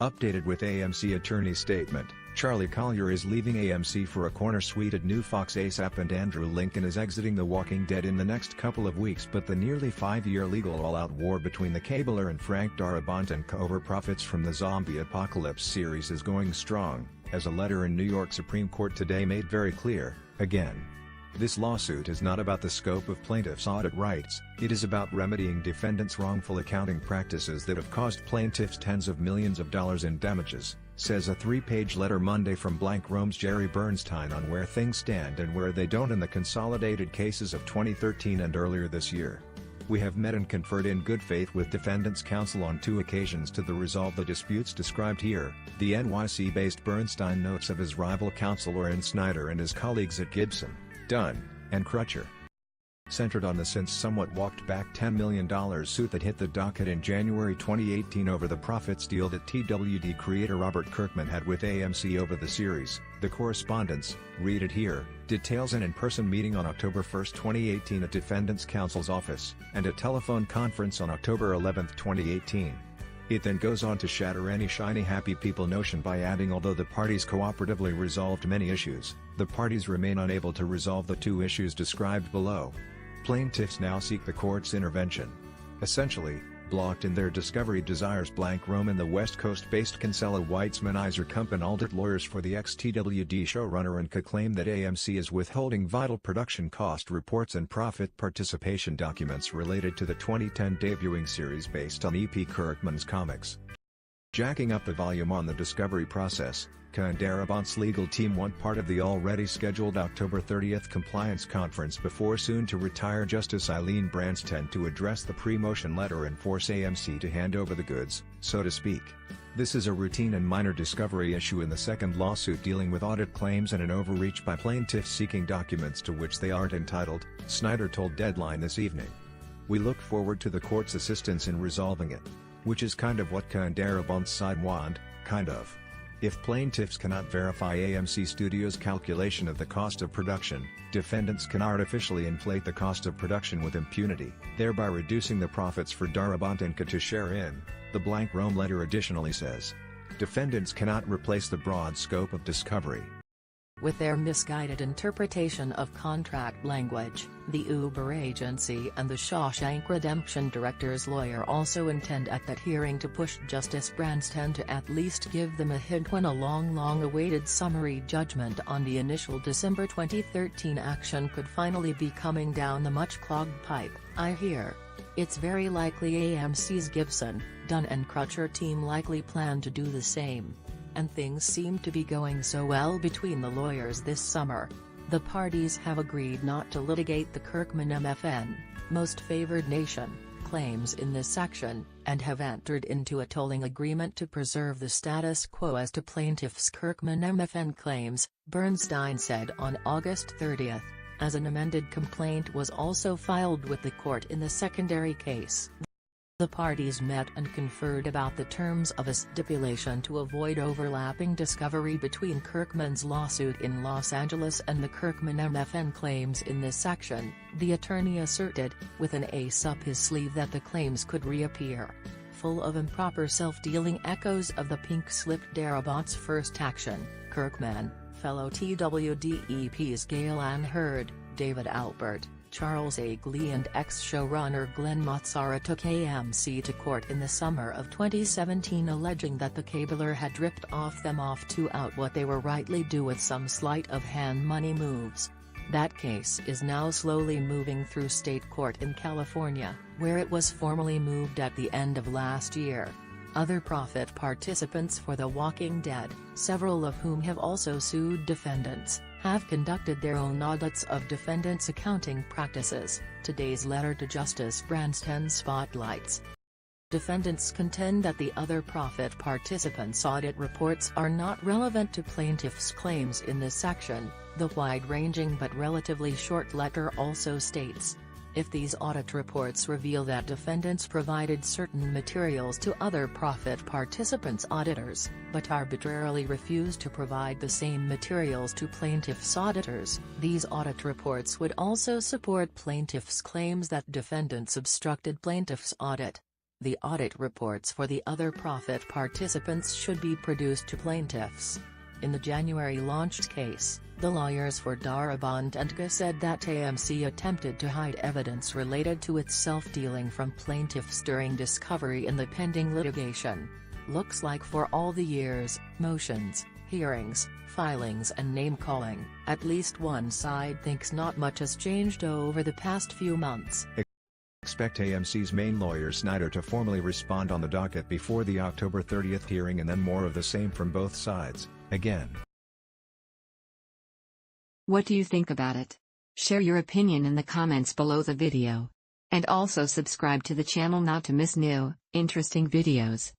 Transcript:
Updated with AMC attorney statement, Charlie Collier is leaving AMC for a corner-suited new Fox ASAP, and Andrew Lincoln is exiting The Walking Dead in the next couple of weeks. But the nearly 5-year legal all-out war between the cabler and Frank Darabont and CAA over profits from the Zombie Apocalypse series is going strong, as a letter in New York Supreme Court today made very clear, again. This lawsuit is not about the scope of plaintiffs' audit rights, it is about remedying defendants' wrongful accounting practices that have caused plaintiffs tens of millions of dollars in damages, says a 3-page letter Monday from BlankRomes Jerry Bernstein on where things stand and where they don't in the consolidated cases of 2013 and earlier this year. We have met and conferred in good faith with defendants' counsel on 2 occasions to resolve the disputes described here, the NYC-based Bernstein notes of his rival counsel Orin Snyder and his colleagues at Gibson, Dunn, and Crutcher Centered on the since somewhat walked-back $10 million suit that hit the docket in January 2018 over the profits deal that TWD creator Robert Kirkman had with AMC over the series. The correspondence, read it here, details an in-person meeting on October 1, 2018 at Defendants' Counsel's office, and a telephone conference on October 11, 2018. It then goes on to shatter any shiny happy people notion by adding, although the parties cooperatively resolved many issues, the parties remain unable to resolve the 2 issues described below. Plaintiffs now seek the court's intervention. Essentially, blocked in their discovery desires BlankRome and the West Coast-based Kinsella, Weitzman, Iser, Kump and Aldisert lawyers for the ex-TWD showrunner and CAA claim that AMC is withholding vital production cost reports and profit participation documents related to the 2010 debuting series based on E.P. Kirkman's comics. Jacking up the volume on the discovery process, CAA and Darabonts' legal team want part of the already scheduled October 30 compliance conference before soon-to-retire Justice Eileen Bransten to address the pre-motion letter and force AMC to hand over the goods, so to speak. This is a routine and minor discovery issue in the second lawsuit dealing with audit claims and an overreach by plaintiffs seeking documents to which they aren't entitled, Snyder told Deadline this evening. We look forward to the court's assistance in resolving it. Which is kind of what CAA and Darabonts' side want, kind of. If plaintiffs cannot verify AMC Studios' calculation of the cost of production, defendants can artificially inflate the cost of production with impunity, thereby reducing the profits for Darabont and CAA to share in, the BlankRome letter additionally says. Defendants cannot replace the broad scope of discovery. With their misguided interpretation of contract language, the Uber agency and the Shawshank Redemption director's lawyer also intend at that hearing to push Justice Bransten to at least give them a hint when a long-awaited summary judgment on the initial December 2013 action could finally be coming down the much-clogged pipe. I hear. It's very likely AMC's Gibson, Dunn and Crutcher team likely plan to do the same. And things seem to be going so well between the lawyers this summer. The parties have agreed not to litigate the Kirkman MFN, most favored nation, claims in this section, and have entered into a tolling agreement to preserve the status quo as to plaintiffs' Kirkman MFN claims, Bernstein said on August 30, as an amended complaint was also filed with the court in the secondary case. The parties met and conferred about the terms of a stipulation to avoid overlapping discovery between Kirkman's lawsuit in Los Angeles and the Kirkman MFN claims in this section, the attorney asserted, with an ace up his sleeve that the claims could reappear. Full of improper self-dealing echoes of the pink-slipped Darabonts' first action, Kirkman, fellow TWD Gail Ann Hurd, David Albert, Charles A. Glee and ex-showrunner Glenn Mazzara took AMC to court in the summer of 2017 alleging that the cabler had ripped them off to out what they were rightly due with some sleight of hand money moves. That case is now slowly moving through state court in California, where it was formally moved at the end of last year. Other profit participants for The Walking Dead, several of whom have also sued defendants, have conducted their own audits of defendants' accounting practices, today's letter to Justice Bransten spotlights. Defendants contend that the other profit participants' audit reports are not relevant to plaintiffs' claims in this section, the wide-ranging but relatively short letter also states. If these audit reports reveal that defendants provided certain materials to other profit participants' auditors, but arbitrarily refused to provide the same materials to plaintiffs' auditors, these audit reports would also support plaintiffs' claims that defendants obstructed plaintiffs' audit. The audit reports for the other profit participants should be produced to plaintiffs. In the January launched case, the lawyers for Darabont and CAA said that AMC attempted to hide evidence related to its self-dealing from plaintiffs during discovery in the pending litigation. Looks like for all the years, motions, hearings, filings and name-calling, at least one side thinks not much has changed over the past few months. Expect AMC's main lawyer Snyder to formally respond on the docket before the October 30th hearing, and then more of the same from both sides, again. What do you think about it? Share your opinion in the comments below the video. And also subscribe to the channel not to miss new, interesting videos.